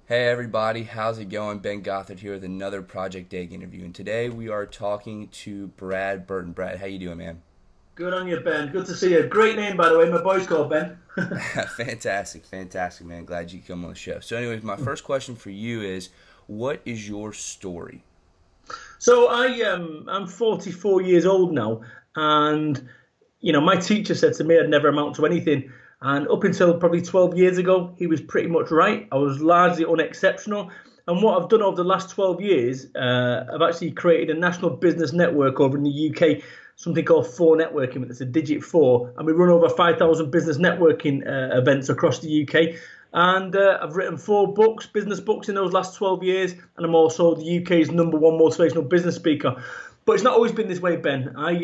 Hey everybody, how's it going? Ben Gothard here with another Project Egg interview, and today we are talking to Brad Burton. Brad, how you doing, man? Good on you, Ben. Good to see you. Great name, by the way. My boy's called Ben. Fantastic, fantastic, man. Glad you come on the show. So, anyways, my first question for you is, what is your story? I'm 44 years old now, and my teacher said to me I'd never amount to anything. And up until probably 12 years ago, he was pretty much right. I was largely unexceptional. And what I've done over the last 12 years, I've actually created a national business network over in the UK, something called Four Networking. It's a digit four, and we run over 5,000 business networking events across the UK. And I've written four books, business books, in those last 12 years, and I'm also the UK's number one motivational business speaker. But it's not always been this way, Ben. I've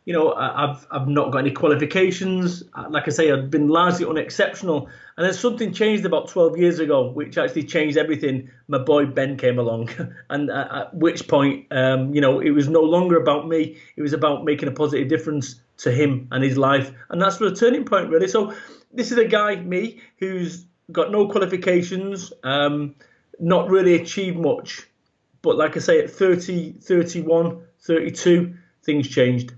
not got any qualifications. Like I say, I've been largely unexceptional. And then something changed about 12 years ago, which actually changed everything. My boy Ben came along, and at which point, it was no longer about me. It was about making a positive difference to him and his life, and that's the turning point, really. So this is a guy, me, who's got no qualifications, not really achieved much. But like I say, at 30, 31, 32, things changed.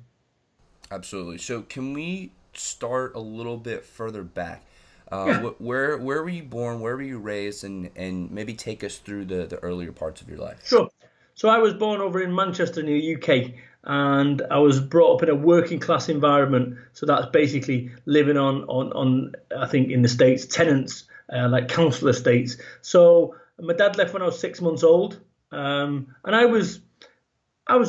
Absolutely. So, can we start a little bit further back? Yeah, Where were you born? Where were you raised? And maybe take us through the earlier parts of your life. sure. So I was born over in Manchester in the UK, and I was brought up in a working class environment. So that's basically living on I think in the States, tenants, like council estates. So my dad left when I was 6 months old, and I was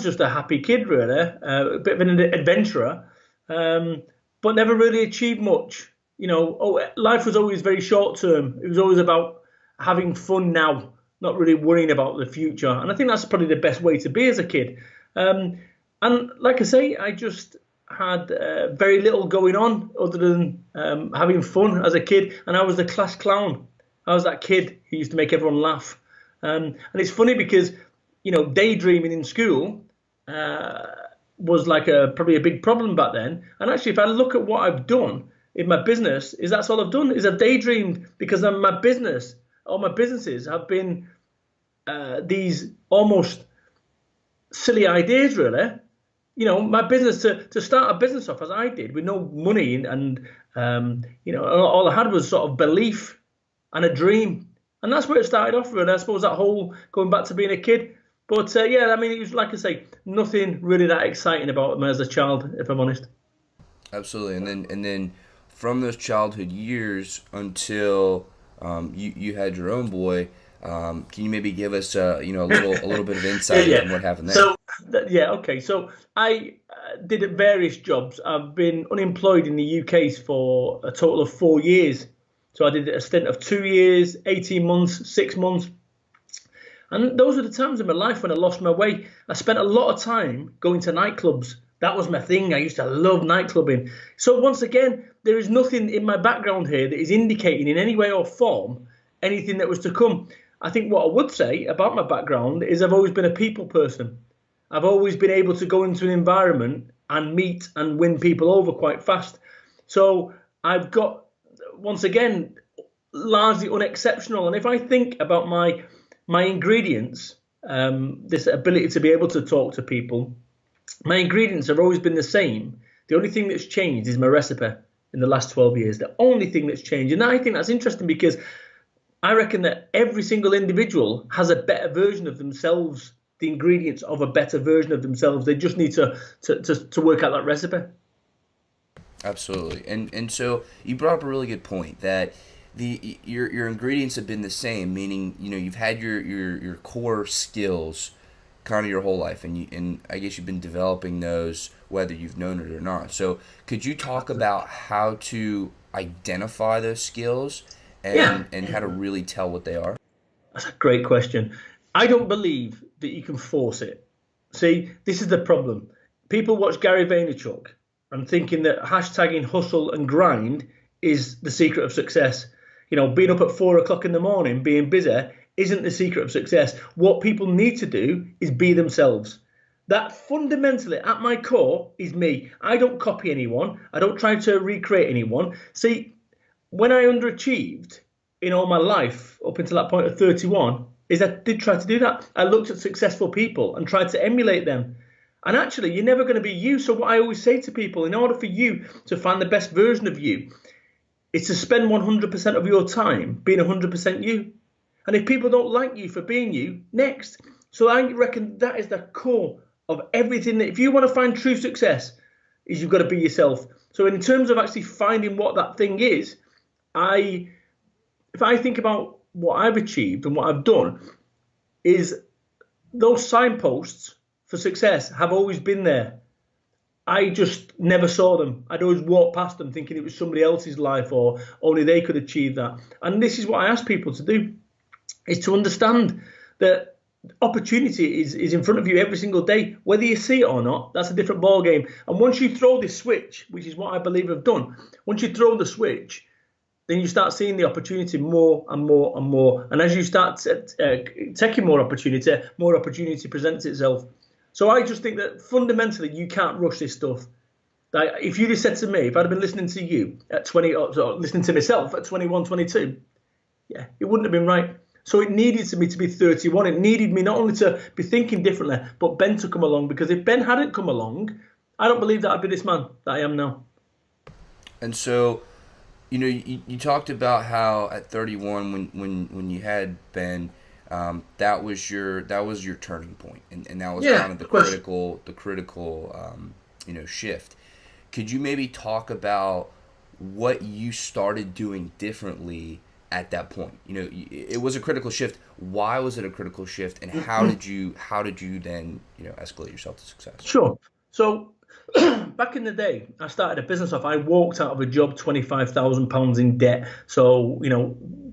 just a happy kid, really, a bit of an adventurer, but never really achieved much. Life was always very short term. It was always about having fun now, not really worrying about the future. And I think that's probably the best way to be as a kid. Um, and like I say, I just had very little going on other than having fun as a kid. And I was the class clown. I was that kid who used to make everyone laugh. And it's funny because daydreaming in school uh, was like a probably a big problem back then. And actually, if I look at what I've done in my business, is that's all I've done is I've daydreamed because my business, all my businesses have been these almost silly ideas, really. My business to start a business off as I did with no money and all I had was sort of belief and a dream, and that's where it started off. Really, I suppose that whole going back to being a kid. But yeah, I mean, it was like I say, nothing really that exciting about me as a child, if I'm honest. Absolutely. And then from those childhood years until you had your own boy, can you maybe give us a little bit of Yeah, insight yeah. on what happened there? Yeah, okay. So I did various jobs. I've been unemployed in the UK for a total of 4 years. So I did a stint of 2 years, 18 months, 6 months. And those were the times in my life when I lost my way. I spent a lot of time going to nightclubs. That was my thing. I used to love nightclubbing. So once again, there is nothing in my background here that is indicating in any way or form anything that was to come. I think what I would say about my background is I've always been a people person. I've always been able to go into an environment and meet and win people over quite fast. So I've got, once again, largely unexceptional. And if I think about my ingredients, this ability to be able to talk to people, my ingredients have always been the same. The only thing that's changed is my recipe in the last 12 years. The only thing that's changed. And I think that's interesting because I reckon that every single individual has a better version of themselves, the ingredients of a better version of themselves. They just need to work out that recipe. Absolutely. And so you brought up a really good point that your ingredients have been the same, meaning you've had your core skills kind of your whole life, and I guess you've been developing those whether you've known it or not. So could you talk about how to identify those skills Yeah, and how to really tell what they are? that's a great question. I don't believe that you can force it. See, this is the problem. People watch Gary Vaynerchuk and thinking that hashtagging hustle and grind is the secret of success. Being up at 4 o'clock in the morning, being busy, isn't the secret of success. What people need to do is be themselves. That fundamentally, at my core, is me. I don't copy anyone. I don't try to recreate anyone. See, when I underachieved, in all my life up until that point of 31 is I did try to do that. I looked at successful people and tried to emulate them. And actually, you're never going to be you. So what I always say to people, in order for you to find the best version of you, it's to spend 100% of your time being 100% you. And if people don't like you for being you, next. So I reckon that is the core of everything. That if you want to find true success, is you've got to be yourself. So in terms of actually finding what that thing is, if I think about what I've achieved and what I've done, is those signposts for success have always been there. I just never saw them. I'd always walk past them thinking it was somebody else's life or only they could achieve that. And this is what I ask people to do, is to understand that opportunity is in front of you every single day. Whether you see it or not, that's a different ball game. And once you throw this switch, which is what I believe I've done, once you throw the switch, then you start seeing the opportunity more and more and more. And as you start taking more opportunity presents itself. So I just think that fundamentally you can't rush this stuff. Like if you'd have said to me, if I'd have been listening to you at 20, or listening to myself at 21, 22, yeah, it wouldn't have been right. So it needed me to be 31. It needed me not only to be thinking differently, but Ben to come along. Because if Ben hadn't come along, I don't believe that I'd be this man that I am now. And so, you talked about how at 31, when you had Ben, that was your turning point, and that was kind of the critical shift. Could you maybe talk about what you started doing differently at that point? It was a critical shift. Why was it a critical shift, and how did you then escalate yourself to success? Sure. So back in the day, I started a business off. I walked out of a job, £25,000 in debt. So,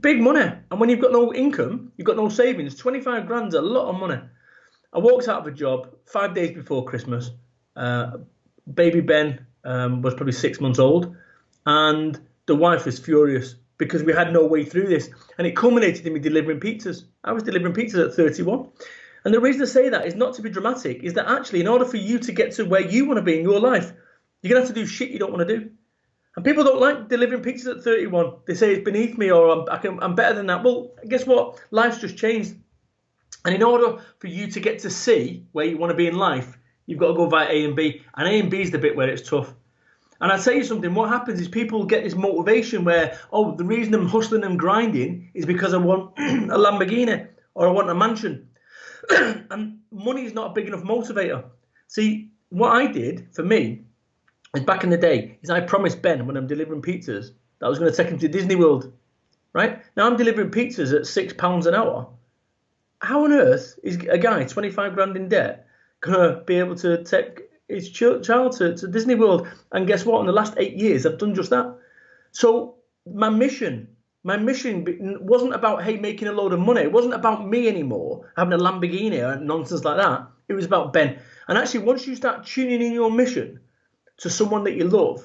big money. And when you've got no income, you've got no savings. 25 grand's a lot of money. I walked out of a job 5 days before Christmas. Baby Ben was probably 6 months old. And the wife was furious because we had no way through this. And it culminated in me delivering pizzas. I was delivering pizzas at 31. And the reason I say that is not to be dramatic, is that actually in order for you to get to where you want to be in your life, you're going to have to do shit you don't want to do. And people don't like delivering pizzas at 31. They say it's beneath me or I'm better than that. Well, guess what? Life's just changed. And in order for you to get to C, where you want to be in life, you've got to go via A and B. And A and B is the bit where it's tough. And I'll tell you something, what happens is people get this motivation where, the reason I'm hustling and grinding is because I want a Lamborghini or I want a mansion. And money is not a big enough motivator. See, what I did for me is back in the day is I promised Ben when I'm delivering pizzas that I was going to take him to Disney World. Right? Now I'm delivering pizzas at £6 an hour. How on earth is a guy 25 grand in debt going to be able to take his child to Disney World? And guess what? In the last 8 years, I've done just that. So my mission wasn't about, hey, making a load of money. It wasn't about me anymore, having a Lamborghini or nonsense like that. It was about Ben. And actually, once you start tuning in your mission to someone that you love,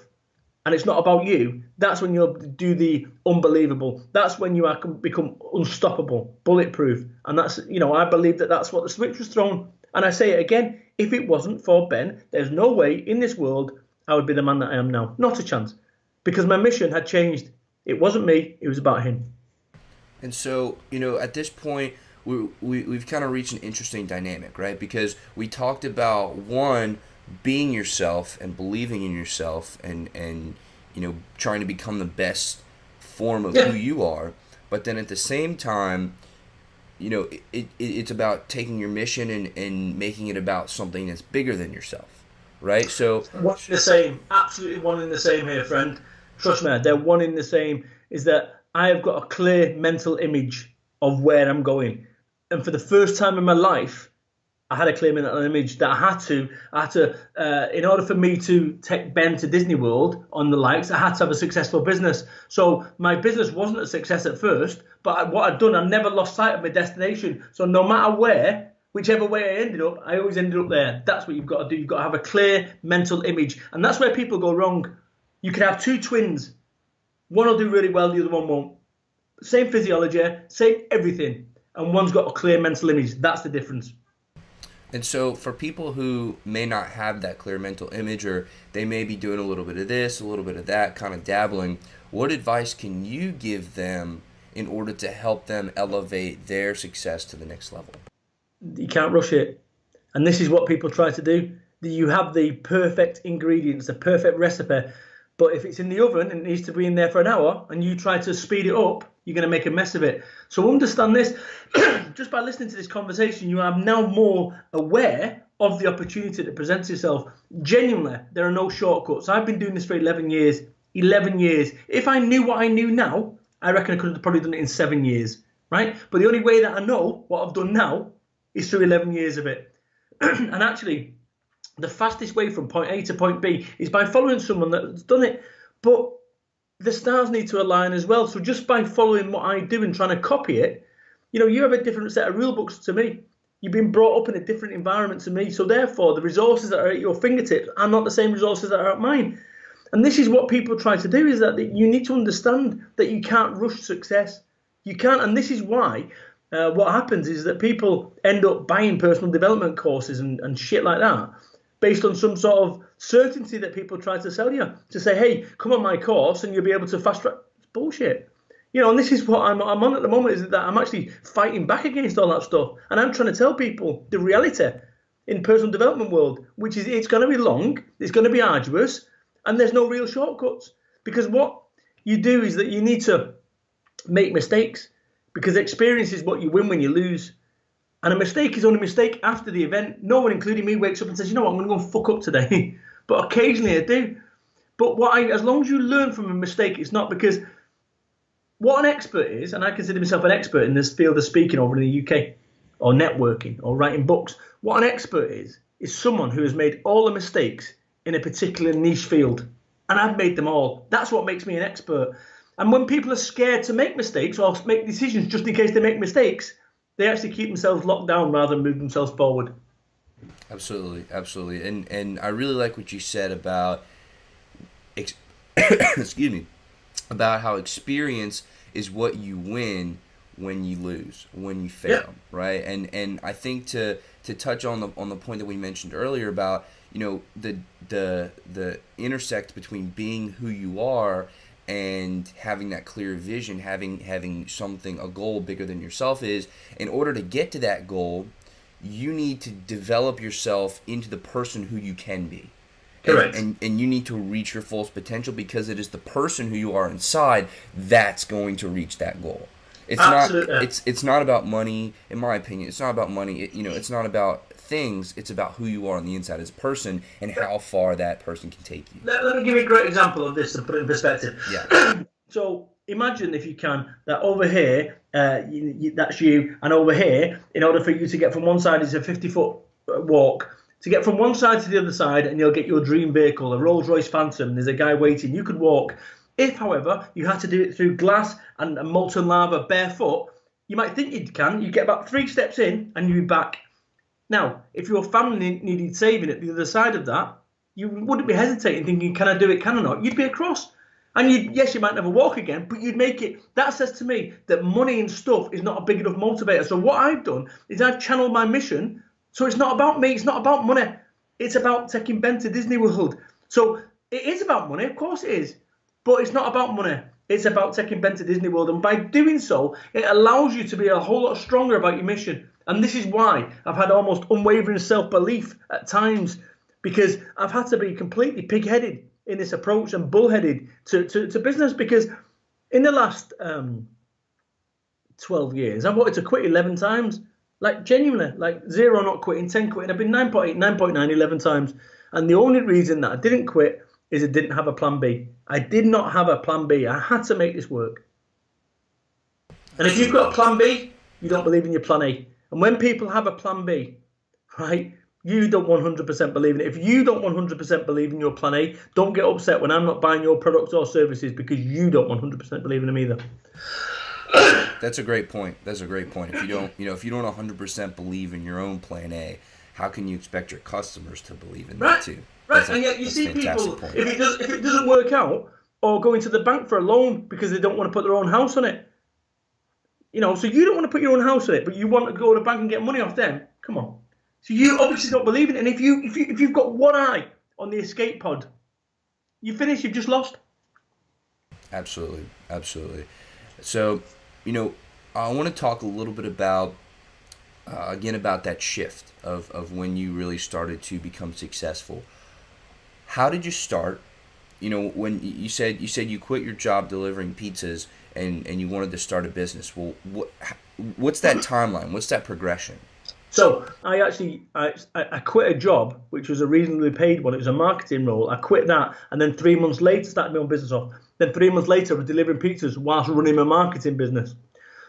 and it's not about you, that's when you'll do the unbelievable. That's when you become unstoppable, bulletproof. And that's, I believe that's what the switch was thrown. And I say it again, if it wasn't for Ben, there's no way in this world I would be the man that I am now. Not a chance. Because my mission had changed. It wasn't me, it was about him. And so, at this point, we've kind of reached an interesting dynamic, right? Because we talked about, one, being yourself and believing in yourself and trying to become the best form of who you are. But then at the same time, it's about taking your mission and making it about something that's bigger than yourself, right? So one in the same, absolutely one in the same here, friend. Trust me, they're one in the same. Is that I have got a clear mental image of where I'm going, and for the first time in my life, I had a clear mental image that I had to, in order for me to take Ben to Disney World on the likes, I had to have a successful business. So my business wasn't a success at first, but what I'd done, I never lost sight of my destination. So no matter where, whichever way I ended up, I always ended up there. That's what you've got to do. You've got to have a clear mental image. And that's where people go wrong. You can have two twins. One will do really well, the other one won't. Same physiology, same everything. And one's got a clear mental image. That's the difference. And so for people who may not have that clear mental image, or they may be doing a little bit of this, a little bit of that, kind of dabbling, what advice can you give them in order to help them elevate their success to the next level. You can't rush it. And this is what people try to do. You have the perfect ingredients, the perfect recipe, but if it's in the oven and it needs to be in there for an hour and you try to speed it up, you're going to make a mess of it. So understand this. Just by listening to this conversation, you are now more aware of the opportunity that presents itself. Genuinely, there are no shortcuts. I've been doing this for 11 years. 11 years. If I knew what I knew now, I reckon I could have probably done it in 7 years, right? But the only way that I know what I've done now is through 11 years of it. And actually, the fastest way from point A to point B is by following someone that's done it. But the stars need to align as well. So just by following what I do and trying to copy it, you have a different set of rule books to me. You've been brought up in a different environment to me. So therefore, the resources that are at your fingertips are not the same resources that are at mine. And this is what people try to do, is that you need to understand that you can't rush success. You can't. And this is why what happens is that people end up buying personal development courses and shit like that based on some sort of certainty that people try to sell you, to say, hey, come on my course and you'll be able to fast track. It's bullshit. And this is what I'm on at the moment, is that I'm actually fighting back against all that stuff. And I'm trying to tell people the reality in personal development world, which is it's going to be long, it's going to be arduous, and there's no real shortcuts. Because what you do is that you need to make mistakes, because experience is what you win when you lose. And a mistake is only a mistake after the event. No one, including me, wakes up and says, you know what, I'm going to go and fuck up today. But occasionally I do. But as long as you learn from a mistake, it's not, because what an expert is, and I consider myself an expert in this field of speaking over in the UK, or networking, or writing books. What an expert is someone who has made all the mistakes in a particular niche field. And I've made them all. That's what makes me an expert. And when people are scared to make mistakes or make decisions just in case they make mistakes, they actually keep themselves locked down rather than move themselves forward. Absolutely, absolutely. And I really like what you said about, excuse me, about how experience is what you win when you lose, when you fail, right? And I think to touch on the point that we mentioned earlier about, the intersect between being who you are and having that clear vision, having something, a goal bigger than yourself, is in order to get to that goal, you need to develop yourself into the person who you can be. Correct. And you need to reach your fullest potential, because it is the person who you are inside that's going to reach that goal. It's not about money, in my opinion. It's not about money. It's not about things. It's about who you are on the inside as a person and how far that person can take you. Let me give you a great example of this to put it in perspective. Yeah. So imagine, if you can, that over here, that's you, and over here, in order for you to get from one side, it's a 50-foot walk. To get from one side to the other side, and you'll get your dream vehicle, a Rolls-Royce Phantom. There's a guy waiting. You could walk. If, however, you had to do it through glass and molten lava barefoot, you might think you can. You get about 3 steps in, and you'd be back. Now, if your family needed saving at the other side of that, you wouldn't be hesitating, thinking, can I do it, can I not? You'd be across. And you might never walk again, but you'd make it. That says to me that money and stuff is not a big enough motivator. So what I've done is I've channeled my mission. So it's not about me. It's not about money. It's about taking Ben to Disney World. So it is about money. Of course it is. But it's not about money. It's about taking Ben to Disney World. And by doing so, it allows you to be a whole lot stronger about your mission. And this is why I've had almost unwavering self-belief at times, because I've had to be completely pig-headed in this approach and bullheaded to business, because in the last 12 years, I've wanted to quit 11 times. Like, genuinely, like 0 not quitting, 10 quitting. I've been 9.8, 9.9, 11 times. And the only reason that I didn't quit is I didn't have a plan B. I did not have a plan B. I had to make this work. And if you've got a plan B, you don't believe in your plan A. And when people have a plan B, right, you don't 100% believe in it. If you don't 100% believe in your plan A, don't get upset when I'm not buying your products or services, because you don't 100% believe in them either. That's a great point. If you don't, if you don't 100% believe in your own plan A, how can you expect your customers to believe in that too? Right. And yet you see people, if it doesn't work out, or going to the bank for a loan because they don't want to put their own house on it. So you don't want to put your own house on it, but you want to go to the bank and get money off them. Come on. So you obviously don't believe in it. And if you've got one eye on the escape pod, you finish. You've just lost. Absolutely. So you know, I want to talk a little bit about again about that shift of when you really started to become successful. How did you start? You know, when you said you quit your job delivering pizzas and you wanted to start a business. Well, what's that timeline? What's that progression? So I quit a job which was a reasonably paid one. It was a marketing role. I quit that, and then 3 months later started my own business off. Then 3 months later, I was delivering pizzas whilst running my marketing business.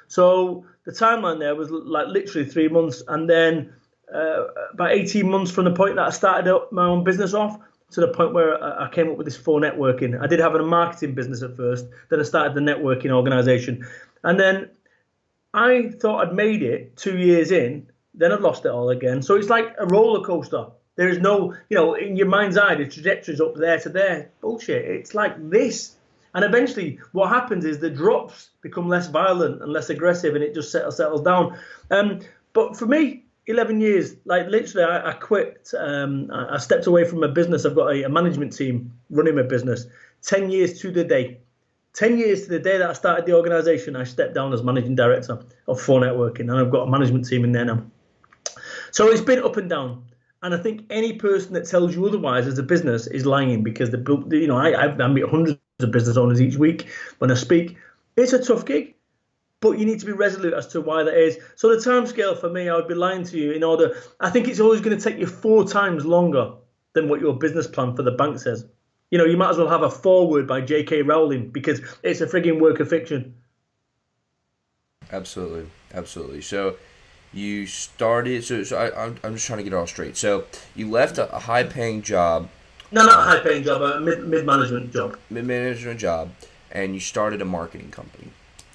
So the timeline there was like literally 3 months, and then about 18 months from the point that I started up my own business off to the point where I came up with this for networking. I did have a marketing business at first, then I started the networking organization, and then I thought I'd made it 2 years in, then I'd lost it all again. So it's like a roller coaster. There is no, in your mind's eye, the trajectory's up there to there. Bullshit. It's like this. And eventually, what happens is the drops become less violent and less aggressive, and it just settles down. But for me, 11 years, like literally, I quit. I stepped away from my business. I've got a management team running my business. 10 years to the day. 10 years to the day that I started the organisation, I stepped down as managing director of 4Networking, and I've got a management team in there now. So it's been up and down. And I think any person that tells you otherwise as a business is lying, because I meet hundreds of business owners each week when I speak. It's a tough gig, but you need to be resolute as to why that is. So the time scale for me, I would be lying to you I think it's always going to take you 4 times longer than what your business plan for the bank says. You might as well have a foreword by J.K. Rowling, because it's a frigging work of fiction. Absolutely, absolutely. So you started. I'm just trying to get it all straight. So you left a high paying job, No, not a high-paying job, a mid-management job. mid management job, and you started a marketing company.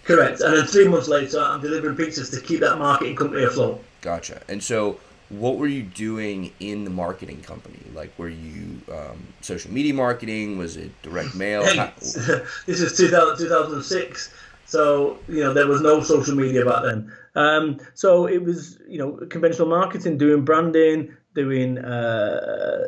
Correct. And then 3 months later, I'm delivering pizzas to keep that marketing company afloat. Gotcha. And so, what were you doing in the marketing company? Like, were you social media marketing? Was it direct mail? Hey, this is 2006, so there was no social media back then. So it was conventional marketing, doing branding, doing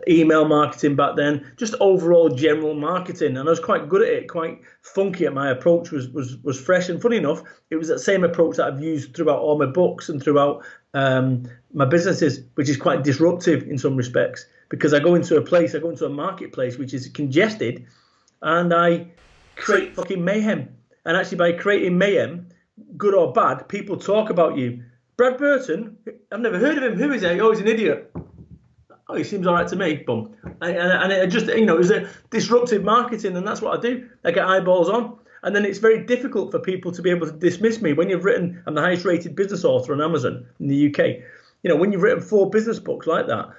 email marketing back then, just overall general marketing, and I was quite good at it, quite funky at my approach, was fresh, and funny enough, it was that same approach that I've used throughout all my books and throughout my businesses, which is quite disruptive in some respects, because I go into a marketplace which is congested, and I create fucking mayhem. And actually, by creating mayhem, good or bad, people talk about you. Brad Burton, I've never heard of him. Who is he? Oh, he's an idiot. Oh, he seems all right to me. Boom. And it just, it was a disruptive marketing, and that's what I do. I get eyeballs on. And then it's very difficult for people to be able to dismiss me. When I'm the highest rated business author on Amazon in the UK. When you've written 4 business books like that,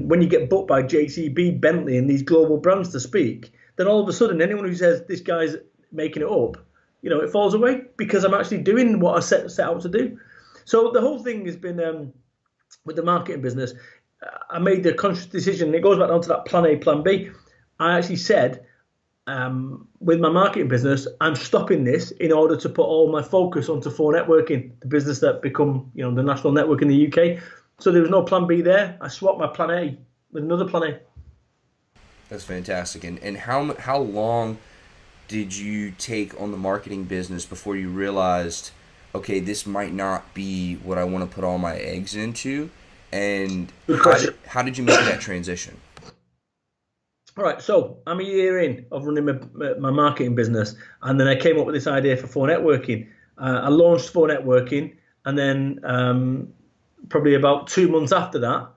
when you get booked by JCB, Bentley, and these global brands to speak, then all of a sudden, anyone who says this guy's making it up, it falls away, because I'm actually doing what I set out to do. So the whole thing has been, with the marketing business, I made the conscious decision. It goes back down to that plan A, plan B. I actually said, with my marketing business, I'm stopping this in order to put all my focus onto 4Networking, the business that become, the national network in the UK. So there was no plan B there. I swapped my plan A with another plan A. That's fantastic. And how long did you take on the marketing business before you realized, okay, this might not be what I want to put all my eggs into? And how did you make that transition? All right, so I'm a year in of running my marketing business, and then I came up with this idea for 4Networking. I launched 4Networking, and then probably about 2 months after that,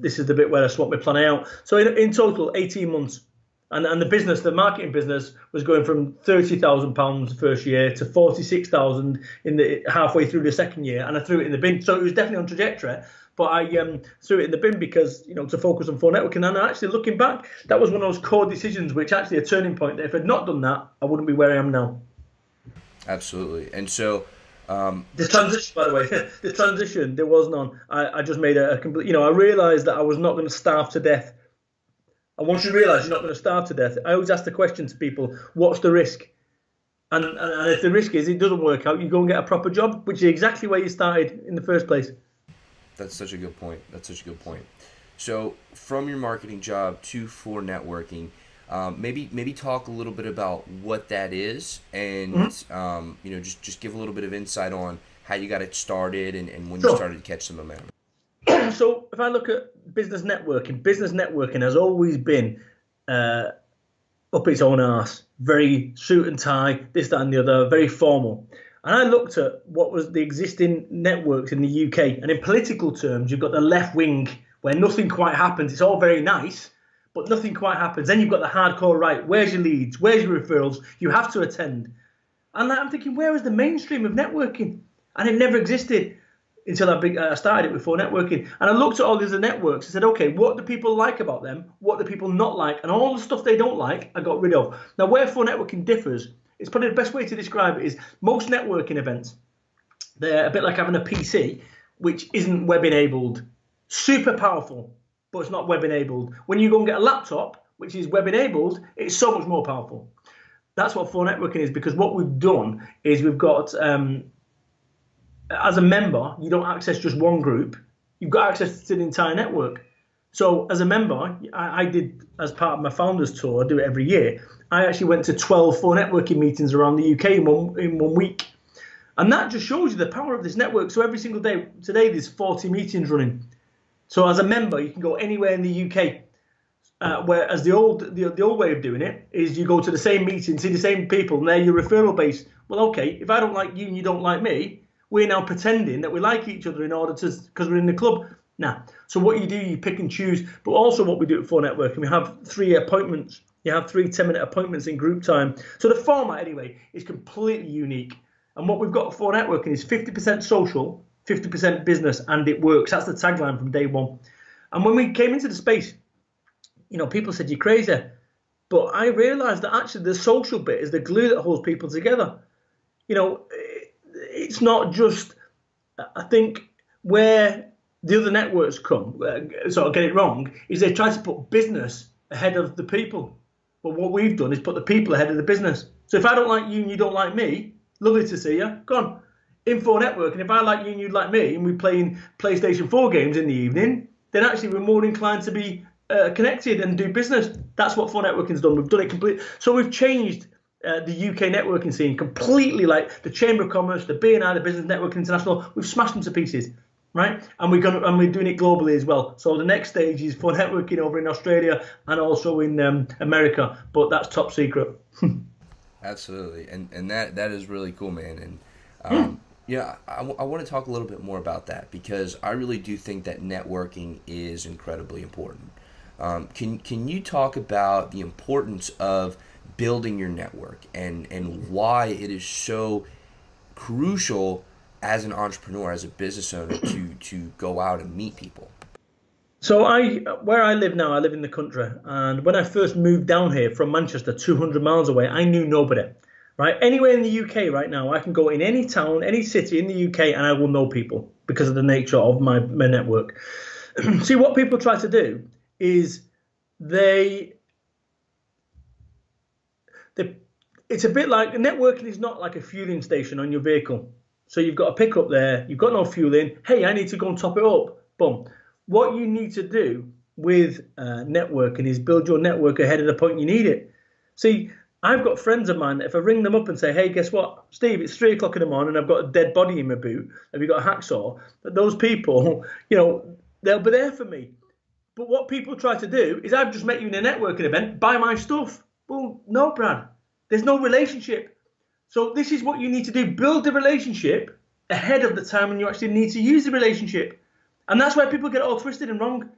this is the bit where I swapped my plan out. So in total, 18 months. And the marketing business was going from £30,000 the first year to 46,000 in the halfway through the second year, and I threw it in the bin. So it was definitely on trajectory, but I threw it in the bin because to focus on 4Networking. And actually, looking back, that was one of those core decisions, which actually a turning point. That if I'd not done that, I wouldn't be where I am now. Absolutely. And so the transition, by the way, there was none. I just made a complete. I realised that I was not going to starve to death. And once you realise you're not going to starve to death, I always ask the question to people, what's the risk? And if the risk is it doesn't work out, you go and get a proper job, which is exactly where you started in the first place. That's such a good point. So from your marketing job to 4Networking, Maybe talk a little bit about what that is, and Mhm. just give a little bit of insight on how you got it started and when you Sure. started to catch some momentum. So if I look at business networking has always been uh, up its own arse, very suit and tie, this, that, and the other, very formal. And I looked at what was the existing networks in the UK, and in political terms, you've got the left wing where nothing quite happens. It's all very nice, but nothing quite happens. Then you've got the hardcore right. Where's your leads? Where's your referrals? You have to attend. And I'm thinking, where is the mainstream of networking? And it never existed until I started it before networking. And I looked at all these other networks and said, okay, what do people like about them? What do people not like? And all the stuff they don't like, I got rid of. Now, where for networking differs, it's probably the best way to describe it is most networking events, they're a bit like having a PC, which isn't web enabled. Super powerful, but it's not web enabled. When you go and get a laptop, which is web enabled, it's so much more powerful. That's what for networking is, because what we've done is we've got as a member, you don't access just one group. You've got access to the entire network. So as a member, I did, as part of my founders tour, I do it every year. I actually went to 12 for networking meetings around the UK in one week. And that just shows you the power of this network. So every single day, today there's 40 meetings running. So as a member, you can go anywhere in the UK. Whereas the old way of doing it is you go to the same meeting, see the same people, and they're your referral base. Well, okay, if I don't like you and you don't like me, we're now pretending that we like each other in order to, because we're in the club. Now, so what you do, you pick and choose. But also what we do at For Networking, we have 3 appointments. You have 3 10-minute appointments in group time. So the format, anyway, is completely unique. And what we've got for networking is 50% social, 50% business, and it works. That's the tagline from day one. And when we came into the space, people said you're crazy. But I realized that actually the social bit is the glue that holds people together. It's not just, I think, where the other networks sort of get it wrong, is they try to put business ahead of the people. But what we've done is put the people ahead of the business. So if I don't like you and you don't like me, lovely to see you. Go on. Info network. And if I like you and you like me and we play in PlayStation 4 games in the evening, then actually we're more inclined to be connected and do business. That's what For Networking's done. We've done it completely. So we've changed the UK networking scene completely, like the Chamber of Commerce, the BNI, the Business Network International. We've smashed them to pieces, right? And we're doing it globally as well. So the next stage is For Networking over in Australia and also in America, but that's top secret. Absolutely, and that is really cool, man. And yeah, I want to talk a little bit more about that because I really do think that networking is incredibly important. Can you talk about the importance of building your network and why it is so crucial as an entrepreneur, as a business owner, to go out and meet people? So where I live now, I live in the country, and when I first moved down here from Manchester, 200 miles away, I knew nobody. Right, anywhere in the UK right now, I can go in any town, any city in the UK, and I will know people because of the nature of my network. See, what people try to do is they they it's a bit like networking is not like a fueling station on your vehicle. So you've got a pickup there, you've got no fuel in. Hey, I need to go and top it up. Boom. What you need to do with networking is build your network ahead of the point you need it. See, I've got friends of mine that if I ring them up and say, hey, guess what, Steve, it's 3 o'clock in the morning, I've got a dead body in my boot, have you got a hacksaw? That those people, they'll be there for me. But what people try to do is, I've just met you in a networking event, buy my stuff. Well, no, Brad, there's no relationship. So this is what you need to do. Build the relationship ahead of the time when you actually need to use the relationship. And that's why people get all twisted and wrong.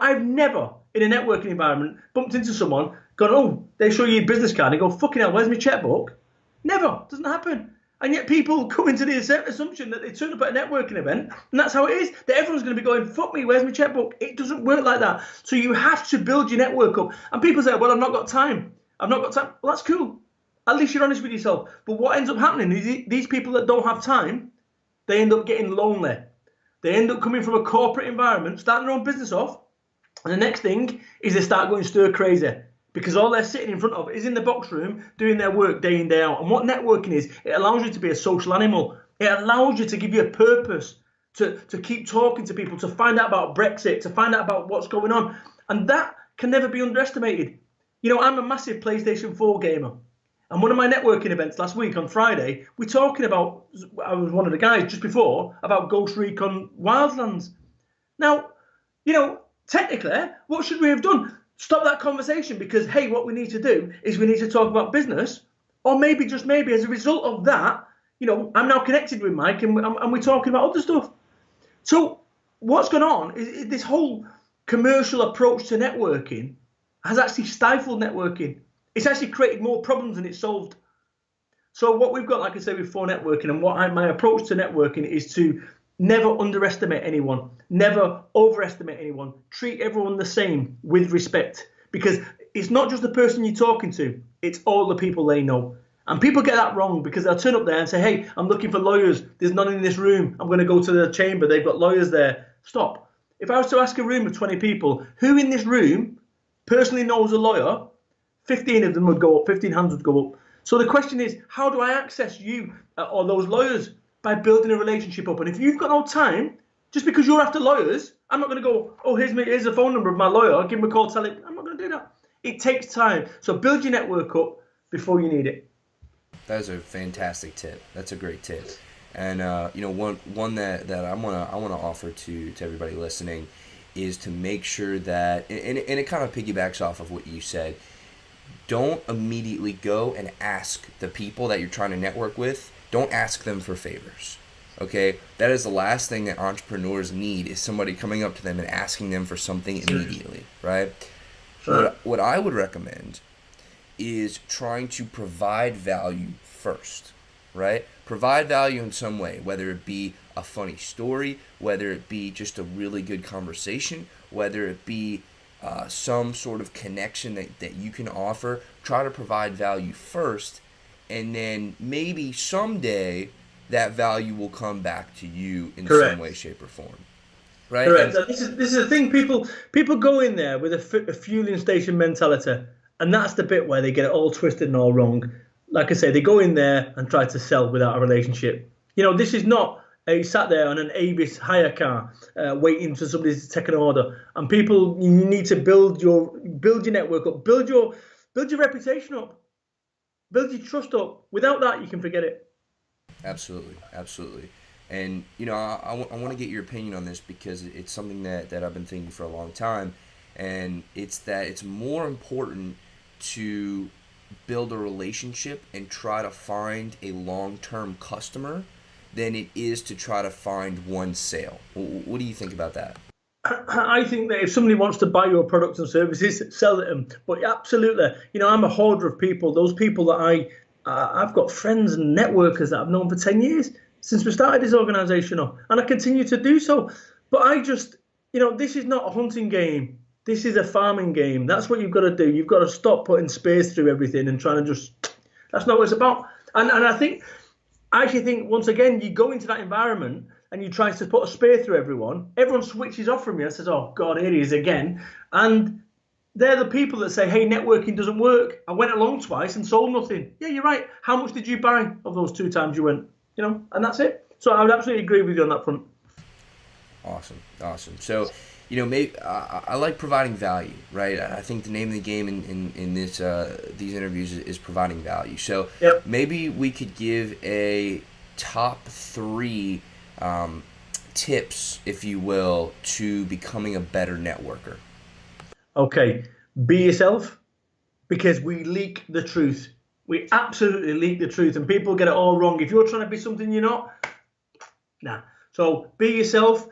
I've never in a networking environment bumped into someone, gone, oh, they show you your business card and go, fucking hell, where's my checkbook? Never. Doesn't happen. And yet people come into the assumption that they turn up at a networking event and that's how it is, that everyone's going to be going, fuck me, where's my checkbook? It doesn't work like that. So you have to build your network up. And people say, well, I've not got time. I've not got time. Well, that's cool. At least you're honest with yourself. But what ends up happening is these people that don't have time, they end up getting lonely. They end up coming from a corporate environment, starting their own business off. And the next thing is they start going stir crazy because all they're sitting in front of is in the box room doing their work day in, day out. And what networking is, it allows you to be a social animal. It allows you to give you a purpose, to keep talking to people, to find out about Brexit, to find out about what's going on. And that can never be underestimated. I'm a massive PlayStation 4 gamer. And one of my networking events last week on Friday, we're talking about, I was one of the guys just before, about Ghost Recon Wildlands. Now, technically, what should we have done? Stop that conversation because, hey, what we need to do is we need to talk about business. Or maybe, just maybe, as a result of that, I'm now connected with Mike and we're talking about other stuff. So what's going on is this whole commercial approach to networking has actually stifled networking. It's actually created more problems than it's solved. So what we've got, like I say, with for networking, and my approach to networking is to never underestimate anyone, never overestimate anyone, treat everyone the same with respect, because it's not just the person you're talking to, it's all the people they know. And people get that wrong because they'll turn up there and say, hey, I'm looking for lawyers. There's none in this room. I'm going to go to the chamber. They've got lawyers there. Stop. If I was to ask a room of 20 people, who in this room personally knows a lawyer, 15 of them would go up, 15 hands would go up. So the question is, how do I access you or those lawyers? By building a relationship up. And if you've got no time, just because you're after lawyers, I'm not going to go, oh, here's the phone number of my lawyer. Give him a call, tell him. I'm not going to do that. It takes time. So build your network up before you need it. That is a fantastic tip. That's a great tip. And one that I want to offer to everybody listening is to make sure that, and it kind of piggybacks off of what you said, don't immediately go and ask the people that you're trying to network with, don't ask them for favors. Okay? That is the last thing that entrepreneurs need, is somebody coming up to them and asking them for something immediately, right? Sure. What I would recommend is trying to provide value first, right? Provide value in some way, whether it be a funny story, whether it be just a really good conversation, whether it be some sort of connection that you can offer. Try to provide value first, and then maybe someday that value will come back to you in Correct. some way, shape, or form. Right? Correct. And this is the thing. People go in there with a fueling station mentality, and that's the bit where they get it all twisted and all wrong. Like I say, they go in there and try to sell without a relationship. This is not a sat there on an Avis hire car waiting for somebody to take an order. And people, you need to build your network up, build your reputation up, build your trust up. Without that, you can forget it. Absolutely, absolutely. And I want to get your opinion on this because it's something that I've been thinking for a long time, and it's that it's more important to build a relationship and try to find a long-term customer than it is to try to find one sale. What do you think about that? I think that if somebody wants to buy your products and services, sell them. But absolutely, I'm a hoarder of people. Those people that I've got friends and networkers that I've known for 10 years since we started this organisation up, and I continue to do so. But I just, this is not a hunting game. This is a farming game. That's what you've got to do. You've got to stop putting space through everything and trying to that's not what it's about. And I actually think, once again, you go into that environment and you try to put a spear through everyone switches off from you and says, oh, God, here he is again. And they're the people that say, hey, networking doesn't work. I went along twice and sold nothing. Yeah, you're right. How much did you buy of those 2 times you went? And that's it. So I would absolutely agree with you on that front. Awesome. So, maybe I like providing value, right? I think the name of the game in this these interviews is providing value. So yep. Maybe we could give a top 3 tips, if you will, to becoming a better networker. Okay, be yourself, because we leak the truth. We absolutely leak the truth, and people get it all wrong. If you're trying to be something you're not, nah. So be yourself.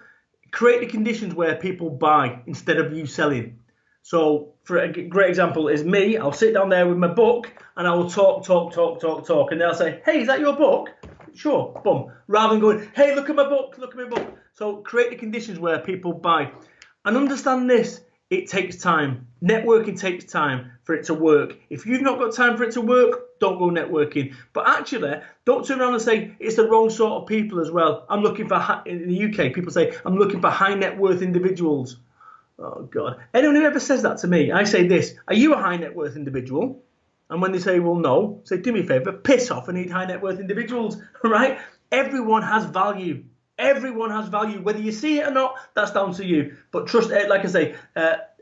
Create the conditions where people buy instead of you selling. So for a great example is me. I'll sit down there with my book and I will talk. And they'll say, hey, is that your book? Sure, boom. Rather than going, hey, look at my book. So create the conditions where people buy. And understand this, it takes time. Networking takes time for it to work. If you've not got time for it to work, don't go networking. But actually, don't turn around and say it's the wrong sort of people as well. I'm looking for, in the UK, people say, I'm looking for high net worth individuals. Oh, God. Anyone who ever says that to me, I say this, are you a high net worth individual? And when they say, well, no, say, do me a favour, piss off and need high net worth individuals, right? Everyone has value. Everyone has value. Whether you see it or not, that's down to you. But trust, like I say,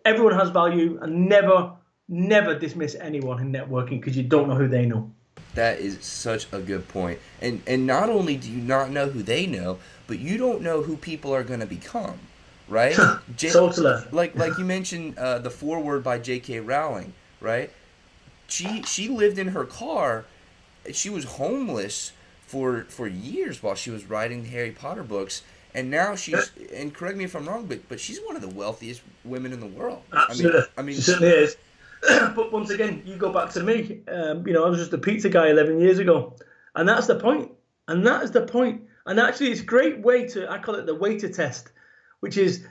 everyone has value, and never never dismiss anyone in networking because you don't know who they know. That is such a good point. And not only do you not know who they know, but you don't know who people are going to become, right? Totally. Like you mentioned the foreword by J.K. Rowling, right? She lived in her car. She was homeless for years while she was writing the Harry Potter books, and now she's, and correct me if I'm wrong, but she's one of the wealthiest women in the world. Absolutely. I mean, she certainly is. But once again, you go back to me. I was just a pizza guy 11 years ago, and that's the point. And that is the point. And actually, it's a great way to, I call it the waiter test, which is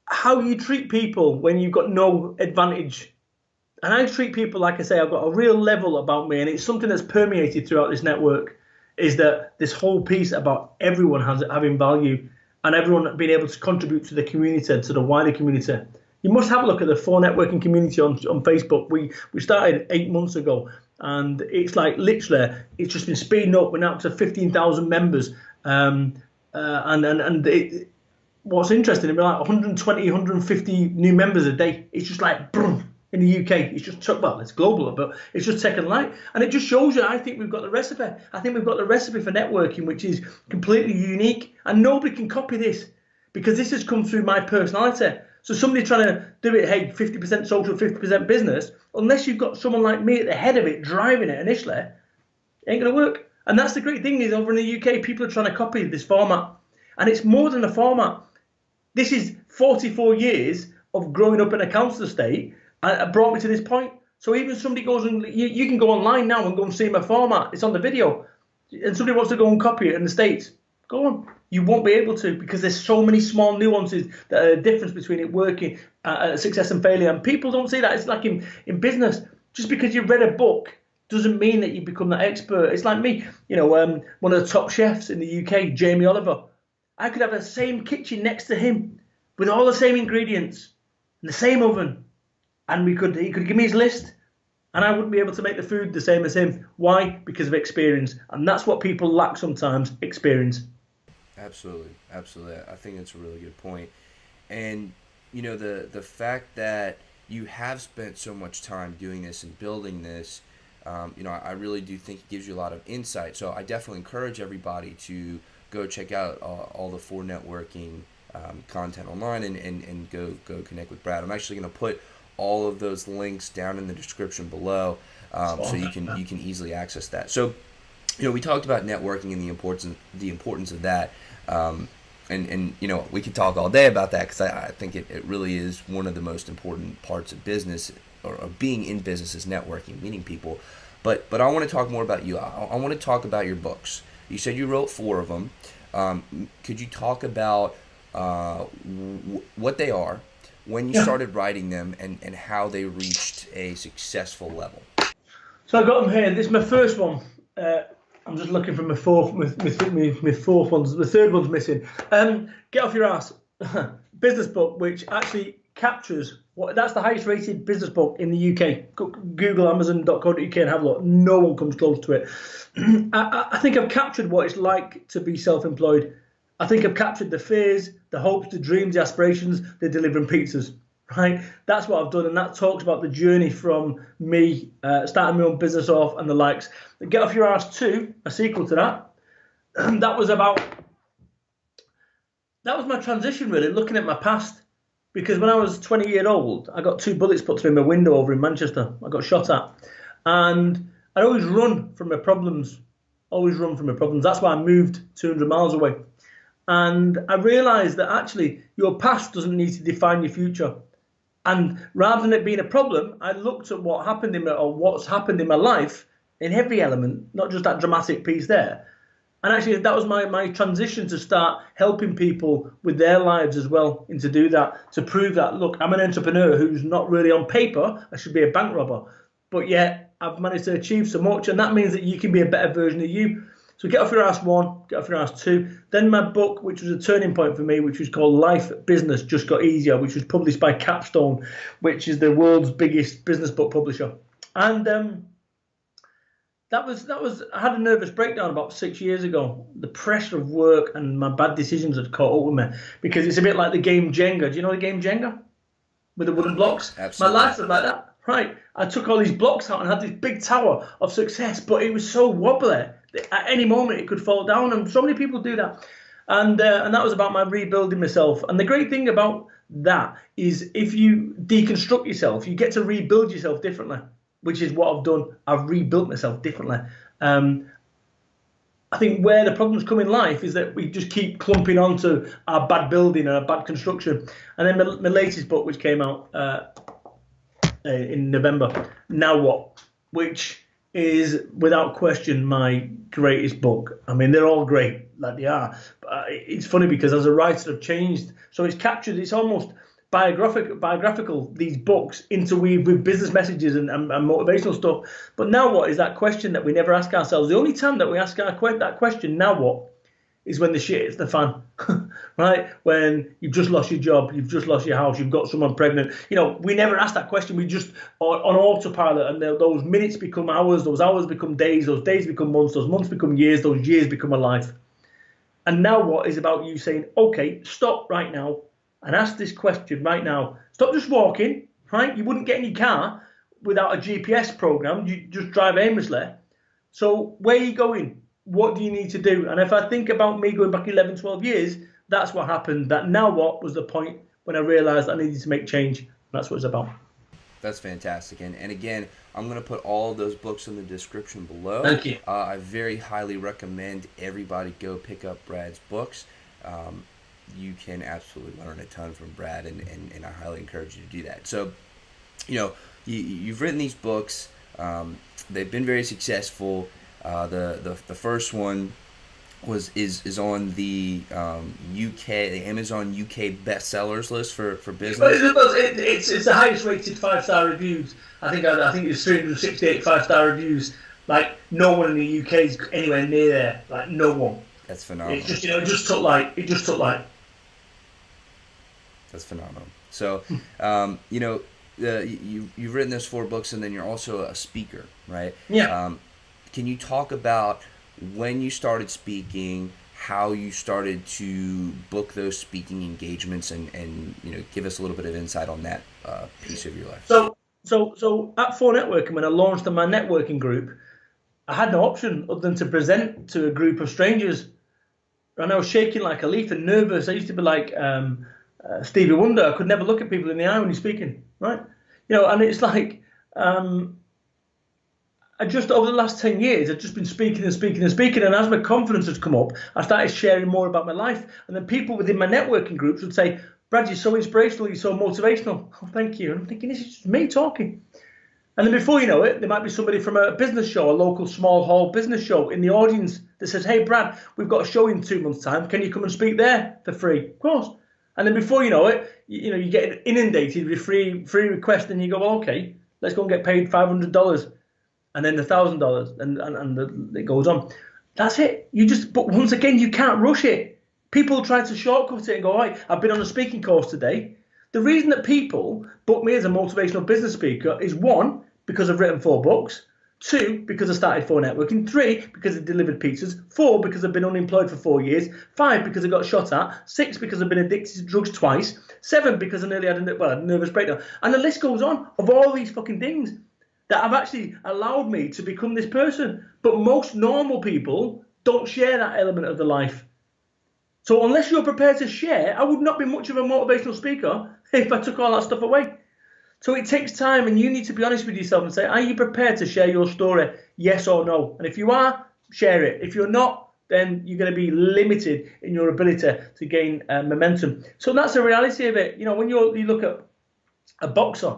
how you treat people when you've got no advantage. And I treat people, like I say, I've got a real level about me, and it's something that's permeated throughout this network, is that this whole piece about everyone having value and everyone being able to contribute to the community, to the wider community. You must have a look at the For Networking community on Facebook. We started 8 months ago, and it's like literally, it's just been speeding up. We're now up to 15,000 members. What's interesting, we're like 120, 150 new members a day. It's just like, boom, in the UK. It's just, well, it's global, but it's just taken light. And it just shows you, I think we've got the recipe. I think we've got the recipe for networking, which is completely unique. And nobody can copy this because this has come through my personality. So somebody trying to do it, hey, 50% social, 50% business, unless you've got someone like me at the head of it, driving it initially, it ain't going to work. And that's the great thing is over in the UK, people are trying to copy this format. And it's more than a format. This is 44 years of growing up in a council estate and brought me to this point. So even somebody goes and you can go online now and go and see my format. It's on the video. And somebody wants to go and copy it in the States. Go on. You won't be able to because there's so many small nuances that are a difference between it working, success and failure. And people don't see that. It's like in business. Just because you've read a book doesn't mean that you become that expert. It's like me, one of the top chefs in the UK, Jamie Oliver. I could have the same kitchen next to him with all the same ingredients in the same oven. And he could give me his list. And I wouldn't be able to make the food the same as him. Why? Because of experience. And that's what people lack sometimes, experience. Absolutely. I think it's a really good point. And, the fact that you have spent so much time doing this and building this, I really do think it gives you a lot of insight. So I definitely encourage everybody to go check out all the For Networking content online and go connect with Brad. I'm actually going to put all of those links down in the description below, so you can easily access that. So, we talked about networking and the importance of that, and we could talk all day about that because I think it really is one of the most important parts of business or of being in business is networking, meeting people. But I want to talk more about you. I want to talk about your books. You said you wrote 4 of them. Could you talk about what they are, when you started writing them, and how they reached a successful level? So I got them here. This is my first one. I'm just looking for my fourth. My fourth one's the third one's missing. Get Off Your Ass, business book, which actually captures that's the highest rated business book in the UK. Google Amazon.co.uk and have a look. No one comes close to it. I think I've captured what it's like to be self-employed. I think I've captured the fears, the hopes, the dreams, the aspirations, the delivering pizzas, right? That's what I've done, and that talks about the journey from me starting my own business off and the likes. Get Off Your Ass 2, a sequel to that. That was my transition, really, looking at my past. Because when I was 20 years old, I got 2 bullets put through my window over in Manchester. I got shot at. And I always run from my problems. That's why I moved 200 miles away. And I realised that actually your past doesn't need to define your future. And rather than it being a problem, I looked at what's happened in my life in every element, not just that dramatic piece there. And actually that was my transition to start helping people with their lives as well, and to do that, to prove that, look, I'm an entrepreneur who's not really on paper, I should be a bank robber. But yet I've managed to achieve so much, and that means that you can be a better version of you. So Get Off Your Ass 1, Get Off Your Ass 2. Then my book, which was a turning point for me, which was called Life Business Just Got Easier, which was published by Capstone, which is the world's biggest business book publisher. And I had a nervous breakdown about 6 years ago. The pressure of work and my bad decisions had caught up with me, because it's a bit like the game Jenga. Do you know the game Jenga? With the wooden blocks? Absolutely. My life was like that. right? I took all these blocks out and had this big tower of success, but it was so wobbly that at any moment it could fall down, and so many people do that. And that was about my rebuilding myself. And the great thing about that is if you deconstruct yourself, you get to rebuild yourself differently, which is what I've done. I've rebuilt myself differently. I think where the problems come in life is that we just keep clumping onto our bad building and our bad construction. And then my latest book, which came out in November, Now What? Which is without question my greatest book. I mean, they're all great, like they are. But it's funny because as a writer, I've changed. So it's almost biographical, these books interweave with business messages and motivational stuff. But now what is that question that we never ask ourselves? The only time that we ask that question, now what, is when the shit hits the fan, right? When you've just lost your job, you've just lost your house, you've got someone pregnant. We never ask that question. We just are on autopilot, and those minutes become hours, those hours become days, those days become months, those months become years, those years become a life. And now what is about you saying, okay, stop right now and ask this question right now. Stop just walking, right? You wouldn't get in your car without a GPS program. You just drive aimlessly. So where are you going? What do you need to do? And if I think about me going back 11, 12 years, that's what happened. That now what was the point when I realized I needed to make change. That's what it's about. That's fantastic. And again, I'm going to put all of those books in the description below. Thank you. I very highly recommend everybody go pick up Brad's books. You can absolutely learn a ton from Brad, and I highly encourage you to do that. So, you've written these books. They've been very successful. The first one is on the the Amazon UK bestsellers list for business. It's the highest rated 5-star reviews. I think it's 368 5-star reviews. Like no one in the UK is anywhere near there. Like no one. That's phenomenal. It's just it just took like. That's phenomenal. So, you've written those 4 books, and then you're also a speaker, right? Yeah. Can you talk about when you started speaking, how you started to book those speaking engagements, and give us a little bit of insight on that piece of your life? So at 4 Networking, when I launched my networking group, I had no option other than to present to a group of strangers, and I was shaking like a leaf and nervous. I used to be like Stevie Wonder. I could never look at people in the eye when you're speaking, right? And it's like. I just over the last 10 years, I've just been speaking, and as my confidence has come up, I started sharing more about my life, and then people within my networking groups would say, "Brad, you're so inspirational, you're so motivational." Oh, thank you. And I'm thinking, this is just me talking. And then before you know it, there might be somebody from a business show, a local small hall business show in the audience that says, "Hey, Brad, we've got a show in 2 months' time. Can you come and speak there for free?" Of course. And then before you know it, you get inundated with free requests, and you go, "Well, okay, let's go and get paid $500." And then the $1,000, and it goes on. That's it. But once again, you can't rush it. People try to shortcut it and go, "All right, I've been on a speaking course today." The reason that people book me as a motivational business speaker is 1, because I've written 4 books, 2, because I started 4 Networking, 3, because I delivered pizzas, 4, because I've been unemployed for 4 years, 5, because I got shot at, 6, because I've been addicted to drugs twice, 7, because I nearly had a nervous breakdown, and the list goes on of all these fucking things that have actually allowed me to become this person. But most normal people don't share that element of their life. So unless you're prepared to share, I would not be much of a motivational speaker if I took all that stuff away. So it takes time, and you need to be honest with yourself and say, are you prepared to share your story? Yes or no? And if you are, share it. If you're not, then you're going to be limited in your ability to gain momentum. So that's the reality of it. When you look at a boxer,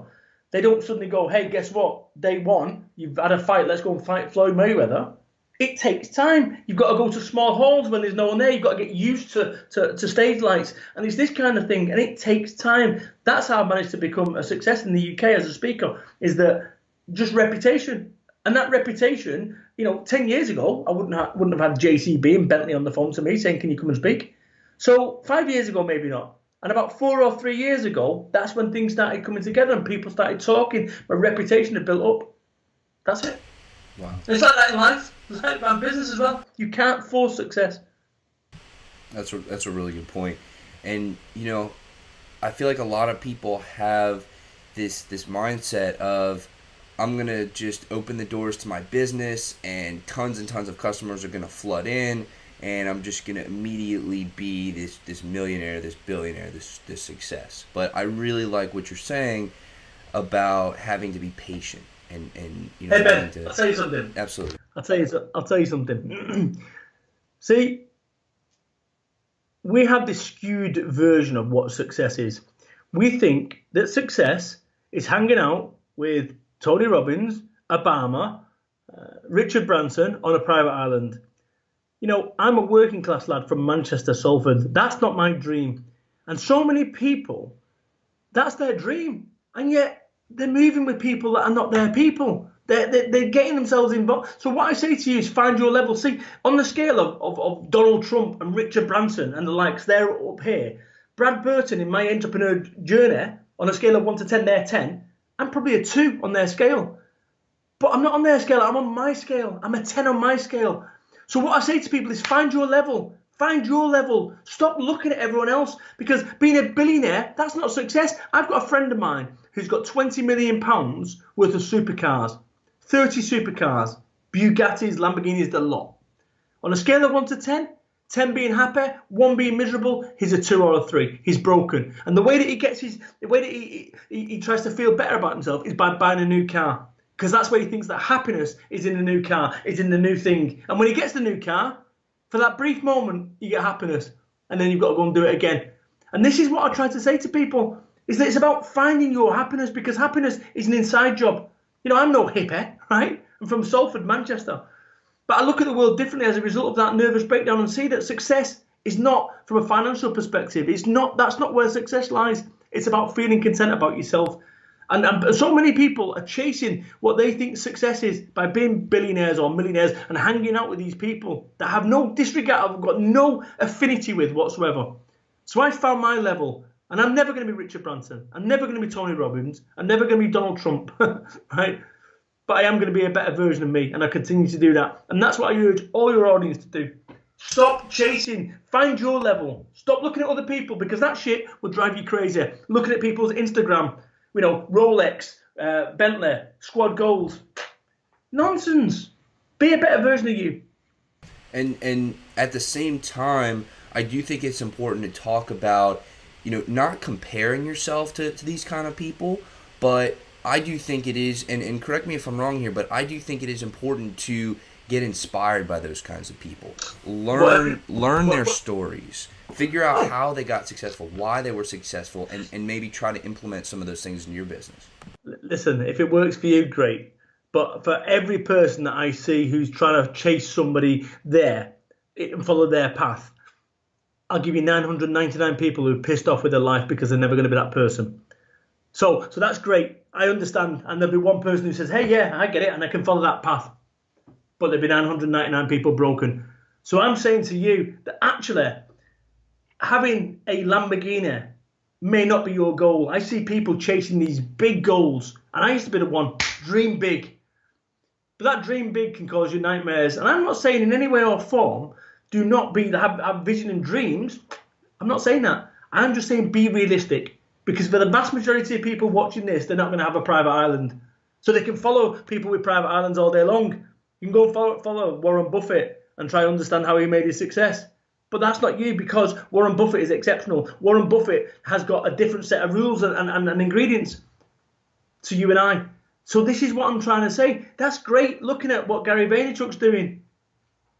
they don't suddenly go, "Hey, guess what? Day 1, you've had a fight. Let's go and fight Floyd Mayweather." It takes time. You've got to go to small halls when there's no one there. You've got to get used to stage lights. And it's this kind of thing, and it takes time. That's how I managed to become a success in the UK as a speaker, is that just reputation. And that reputation, 10 years ago, I wouldn't have had JCB and Bentley on the phone to me saying, "Can you come and speak?" So 5 years ago, maybe not. And about 4 or 3 years ago, that's when things started coming together and people started talking. My reputation had built up. That's it. Wow. It's like that in life. It's like that in business as well. You can't force success. That's a really good point. And, I feel like a lot of people have this mindset of I'm gonna just open the doors to my business and tons of customers are gonna flood in, and I'm just gonna immediately be this millionaire, this billionaire, this success. But I really like what you're saying about having to be patient and Hey having Ben, I'll to tell you something. absolutely. I'll tell you something. See, we have this skewed version of what success is. We think that success is hanging out with Tony Robbins, Obama, Richard Branson on a private island. I'm a working class lad from Manchester, Salford. That's not my dream. And so many people, that's their dream. And yet they're moving with people that are not their people. They're getting themselves involved. So what I say to you is find your level. See, on the scale of Donald Trump and Richard Branson and the likes, they're up here. Brad Burton in my entrepreneur journey, on a scale of 1 to 10, they're 10. I'm probably a 2 on their scale. But I'm not on their scale, I'm on my scale. I'm a 10 on my scale. So what I say to people is find your level. Find your level. Stop looking at everyone else, because being a billionaire, that's not success. I've got a friend of mine who's got £20 million worth of supercars. 30 supercars, Bugattis, Lamborghinis, the lot. On a scale of 1 to 10, 10 being happy, 1 being miserable, he's a 2 or a 3. He's broken. And the way that he tries to feel better about himself is by buying a new car. Because that's where he thinks that happiness is in the new car, is in the new thing. And when he gets the new car, for that brief moment, you get happiness. And then you've got to go and do it again. And this is what I try to say to people, is that it's about finding your happiness, because happiness is an inside job. I'm no hippie, right? I'm from Salford, Manchester. But I look at the world differently as a result of that nervous breakdown and see that success is not from a financial perspective. That's not where success lies. It's about feeling content about yourself. And so many people are chasing what they think success is by being billionaires or millionaires and hanging out with these people that have no disregard, have got no affinity with whatsoever. So I found my level, and I'm never going to be Richard Branson. I'm never going to be Tony Robbins. I'm never going to be Donald Trump, right? But I am going to be a better version of me, and I continue to do that. And that's what I urge all your audience to do. Stop chasing. Find your level. Stop looking at other people, because that shit will drive you crazy. Looking at people's Instagram, Rolex, Bentley, squad goals. Nonsense. Be a better version of you. And at the same time, I do think it's important to talk about, not comparing yourself to these kind of people, but I do think it is, and correct me if I'm wrong here, but I do think it is important to get inspired by those kinds of people. Learn their stories. Figure out how they got successful, why they were successful, and maybe try to implement some of those things in your business. Listen, if it works for you, great. But for every person that I see who's trying to chase somebody there and follow their path, I'll give you 999 people who are pissed off with their life because they're never going to be that person. So that's great. I understand. And there'll be one person who says, hey, yeah, I get it, and I can follow that path. But there'll be 999 people broken. So I'm saying to you that actually having a Lamborghini may not be your goal. I see people chasing these big goals. And I used to be the one, dream big. But that dream big can cause you nightmares. And I'm not saying in any way or form, do not have vision and dreams. I'm not saying that. I'm just saying be realistic. Because for the vast majority of people watching this, they're not going to have a private island. So they can follow people with private islands all day long. You can go and follow Warren Buffett and try to understand how he made his success. But that's not you, because Warren Buffett is exceptional. Warren Buffett has got a different set of rules and ingredients to you and I. So this is what I'm trying to say. That's great looking at what Gary Vaynerchuk's doing.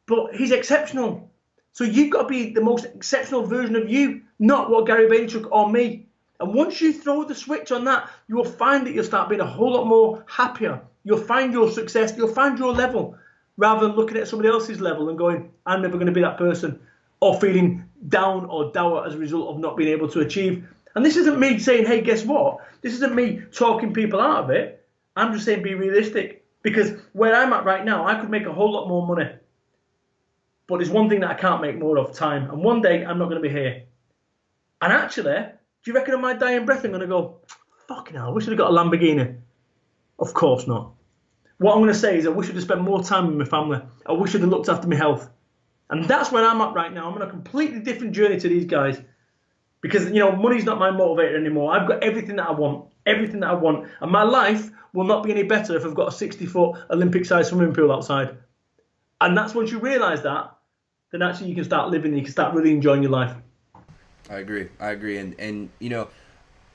But he's exceptional. So you've got to be the most exceptional version of you, not what Gary Vaynerchuk or me. And once you throw the switch on that, you will find that you'll start being a whole lot more happier. You'll find your success. You'll find your level, rather than looking at somebody else's level and going, I'm never going to be that person, or feeling down or dour as a result of not being able to achieve. And this isn't me saying, hey, guess what? This isn't me talking people out of it. I'm just saying be realistic. Because where I'm at right now, I could make a whole lot more money. But there's one thing that I can't make more of, time. And one day, I'm not going to be here. And actually, do you reckon on my dying breath I'm going to go, fucking hell, I wish I'd got a Lamborghini? Of course not. What I'm going to say is I wish I'd have spent more time with my family. I wish I'd have looked after my health. And that's where I'm at right now. I'm on a completely different journey to these guys. because money's not my motivator anymore. I've got everything that I want, and my life will not be any better if I've got a 60-foot Olympic-sized swimming pool outside. And that's once you realise that, then actually you can start living. You can start really enjoying your life. I agree. And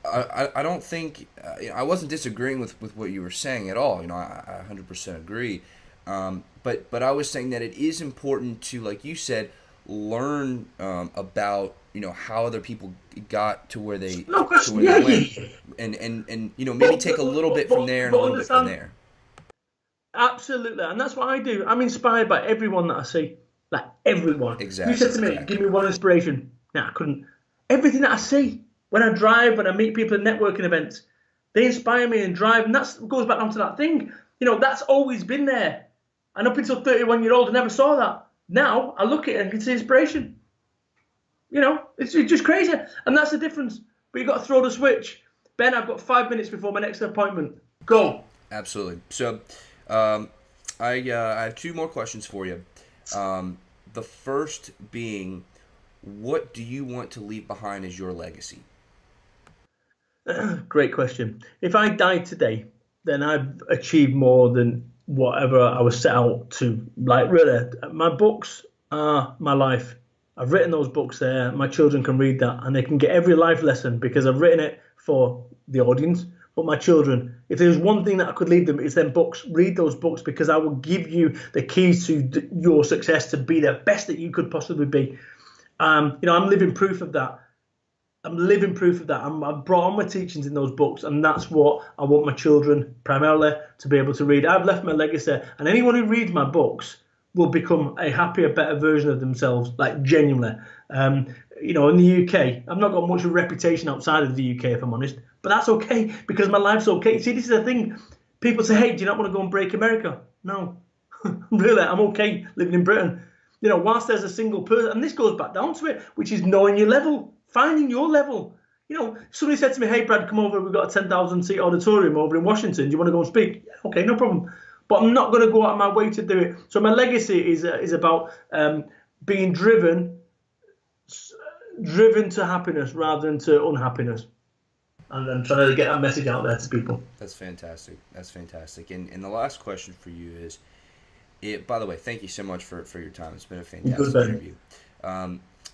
I don't think I wasn't disagreeing with what you were saying at all. I 100% agree. But I was saying that it is important to, like you said, learn about how other people got to where they No question. Yeah, went, and maybe take a little bit from there and a little bit from there. Absolutely, and that's what I do. I'm inspired by everyone that I see, like everyone. Exactly. You said to me, "Give me one inspiration." Nah, I couldn't. Everything that I see when I drive, when I meet people at networking events, they inspire me and drive, and that goes back onto that thing. That's always been there, and up until 31-year-old, I never saw that. Now I look at it and can see inspiration. It's just crazy, and that's the difference. But you've got to throw the switch. Ben, I've got 5 minutes before my next appointment. Go. Absolutely. So. I have two more questions for you. The first being, what do you want to leave behind as your legacy? Great question. If I died today, then I've achieved more than whatever I was set out to. Like, really, my books are my life. I've written those books there. My children can read that, and they can get every life lesson because I've written it for the audience. But my children, if there's one thing that I could leave them, it's them books. Read those books, because I will give you the keys to your success, to be the best that you could possibly be. I'm living proof of that. I've brought on my teachings in those books, and that's what I want my children primarily to be able to read. I've left my legacy, and anyone who reads my books will become a happier, better version of themselves, like genuinely. In the UK, I've not got much of a reputation outside of the UK, if I'm honest. But that's okay, because my life's okay. See, this is the thing. People say, hey, do you not want to go and break America? No. Really, I'm okay living in Britain. Whilst there's a single person, and this goes back down to it, which is knowing your level, finding your level. Somebody said to me, hey, Brad, come over. We've got a 10,000-seat auditorium over in Washington. Do you want to go and speak? Yeah, okay, no problem. But I'm not going to go out of my way to do it. So my legacy is about being driven to happiness rather than to unhappiness. And I'm trying to get that message out there to people. That's fantastic. And the last question for you is, by the way, thank you so much for your time. It's been a fantastic interview.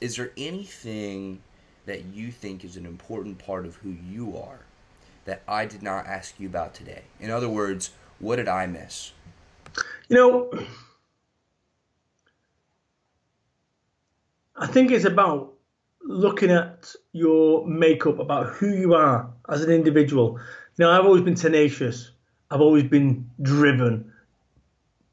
Is there anything that you think is an important part of who you are that I did not ask you about today? In other words, what did I miss? I think it's about looking at your makeup, about who you are as an individual. I've always been tenacious. I've always been driven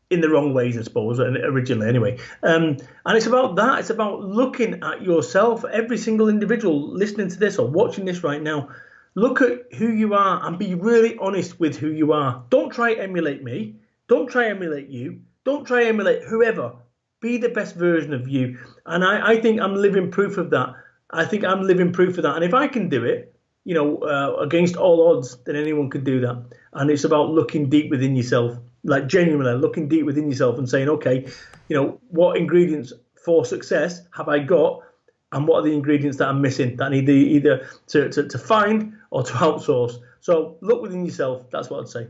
in the wrong ways, I suppose, originally anyway. And it's about that. It's about looking at yourself, every single individual listening to this or watching this right now. Look at who you are and be really honest with who you are. Don't try to emulate me. Don't try to emulate you. Don't try to emulate whoever. Be the best version of you. And I think I'm living proof of that. And if I can do it, against all odds, then anyone can do that. And it's about looking deep within yourself, like genuinely looking deep within yourself and saying, okay, what ingredients for success have I got? And what are the ingredients that I'm missing that I need either to find or to outsource? So look within yourself. That's what I'd say.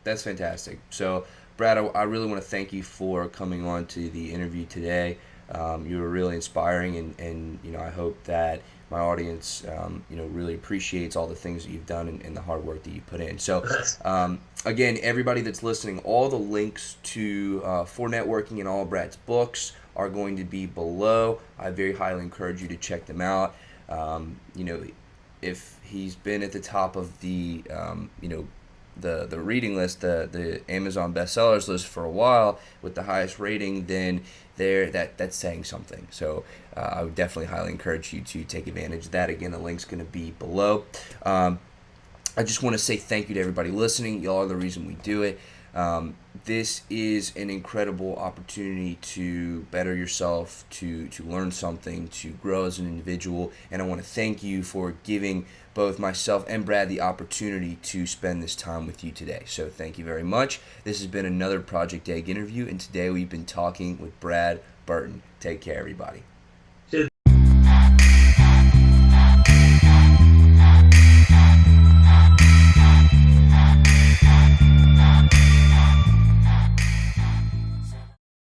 That's fantastic. So, Brad, I really want to thank you for coming on to the interview today. You were really inspiring, and I hope that my audience really appreciates all the things that you've done and the hard work that you put in. So again, everybody that's listening, all the links to for networking and all of Brad's books are going to be below. I very highly encourage you to check them out. If he's been at the top of the the reading list, the Amazon bestsellers list for a while with the highest rating, then that's saying something. So I would definitely highly encourage you to take advantage of that. Again, the link's going to be below. I just want to say thank you to everybody listening. Y'all are the reason we do it. This is an incredible opportunity to better yourself, to learn something, to grow as an individual, and I want to thank you for giving both myself and Brad the opportunity to spend this time with you today. So thank you very much. This has been another Project Egg interview, and today we've been talking with Brad Burton. Take care, everybody.